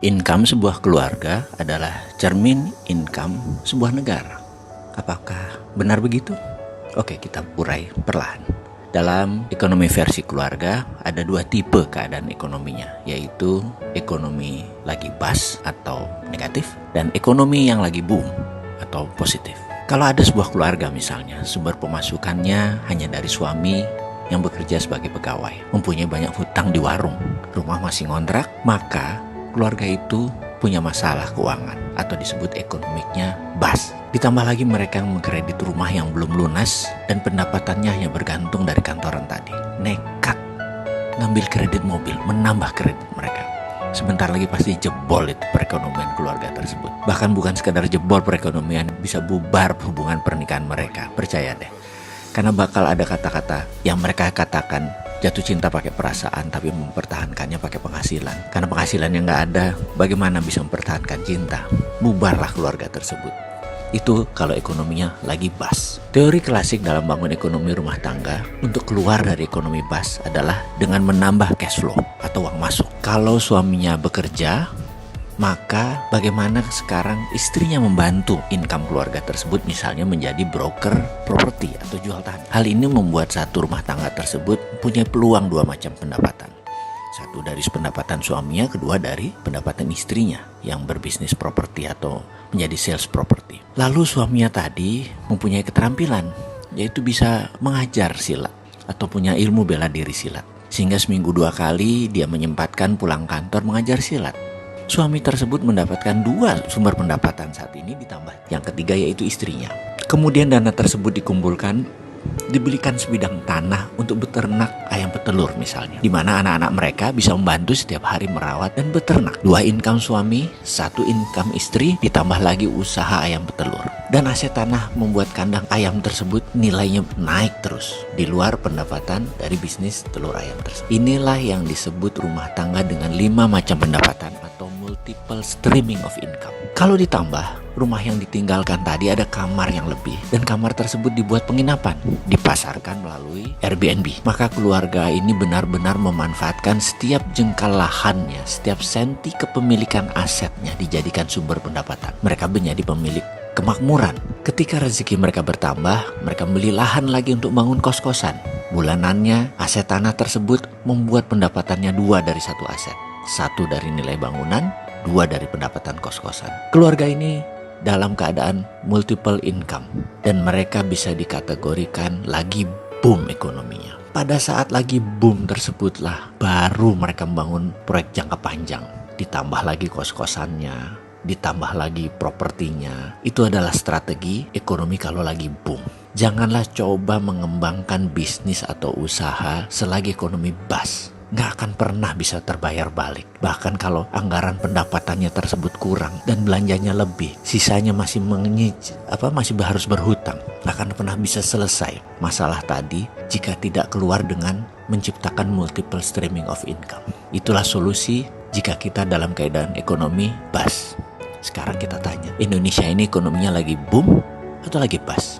Income sebuah keluarga adalah cermin income sebuah negara. Apakah benar begitu? Oke, kita urai perlahan. Dalam ekonomi versi keluarga, ada dua tipe keadaan ekonominya, yaitu ekonomi lagi bust atau negatif, dan ekonomi yang lagi boom atau positif. Kalau ada sebuah keluarga misalnya, sumber pemasukannya hanya dari suami yang bekerja sebagai pegawai, mempunyai banyak hutang di warung, rumah masih ngontrak, maka keluarga itu punya masalah keuangan atau disebut ekonomiknya bust. Ditambah lagi mereka yang mengkredit rumah yang belum lunas dan pendapatannya hanya bergantung dari kantoran tadi. Nekat ngambil kredit mobil, menambah kredit mereka. Sebentar lagi pasti jebol itu perekonomian keluarga tersebut. Bahkan bukan sekadar jebol perekonomian, bisa bubar hubungan pernikahan mereka. Percaya deh. Karena bakal ada kata-kata yang mereka katakan jatuh cinta pakai perasaan, tapi mempertahankannya pakai penghasilan. Karena penghasilannya nggak ada, bagaimana bisa mempertahankan cinta? Bubarlah keluarga tersebut. Itu kalau ekonominya lagi bust. Teori klasik dalam bangun ekonomi rumah tangga untuk keluar dari ekonomi bust adalah dengan menambah cash flow atau uang masuk. Kalau suaminya bekerja, maka bagaimana sekarang istrinya membantu income keluarga tersebut, misalnya menjadi broker properti atau jual tanah. Hal ini membuat satu rumah tangga tersebut punya peluang dua macam pendapatan. Satu dari pendapatan suaminya, kedua dari pendapatan istrinya yang berbisnis properti atau menjadi sales properti. Lalu suaminya tadi mempunyai keterampilan, yaitu bisa mengajar silat atau punya ilmu bela diri silat. Sehingga seminggu 2 kali dia menyempatkan pulang kantor mengajar silat. Suami tersebut mendapatkan 2 sumber pendapatan saat ini, ditambah yang ketiga yaitu istrinya. Kemudian dana tersebut dikumpulkan, dibelikan sebidang tanah untuk beternak ayam petelur misalnya, di mana anak-anak mereka bisa membantu setiap hari merawat dan beternak. 2 income suami, 1 income istri, ditambah lagi usaha ayam petelur. Dan aset tanah membuat kandang ayam tersebut nilainya naik terus, di luar pendapatan dari bisnis telur ayam tersebut. Inilah yang disebut rumah tangga dengan 5 macam pendapatan atau multiple streaming of income. Kalau ditambah rumah yang ditinggalkan tadi, ada kamar yang lebih, dan kamar tersebut dibuat penginapan, dipasarkan melalui Airbnb. Maka keluarga ini benar-benar memanfaatkan setiap jengkal lahannya, setiap senti kepemilikan asetnya dijadikan sumber pendapatan. Mereka menjadi pemilik kemakmuran. Ketika rezeki mereka bertambah, mereka beli lahan lagi untuk bangun kos-kosan. Bulanannya aset tanah tersebut membuat pendapatannya 2 dari 1 aset. 1 dari nilai bangunan, 2 dari pendapatan kos-kosan. Keluarga ini dalam keadaan multiple income, dan mereka bisa dikategorikan lagi boom ekonominya. Pada saat lagi boom tersebutlah baru mereka membangun proyek jangka panjang, ditambah lagi kos-kosannya, ditambah lagi propertinya. Itu adalah strategi ekonomi kalau lagi boom. Janganlah coba mengembangkan bisnis atau usaha selagi ekonomi bust. Nggak akan pernah bisa terbayar balik. Bahkan kalau anggaran pendapatannya tersebut kurang dan belanjanya lebih, sisanya masih masih harus berhutang, nggak akan pernah bisa selesai masalah tadi jika tidak keluar dengan menciptakan multiple streaming of income. Itulah solusi jika kita dalam keadaan ekonomi bust. Sekarang kita tanya, Indonesia ini ekonominya lagi boom atau lagi bust?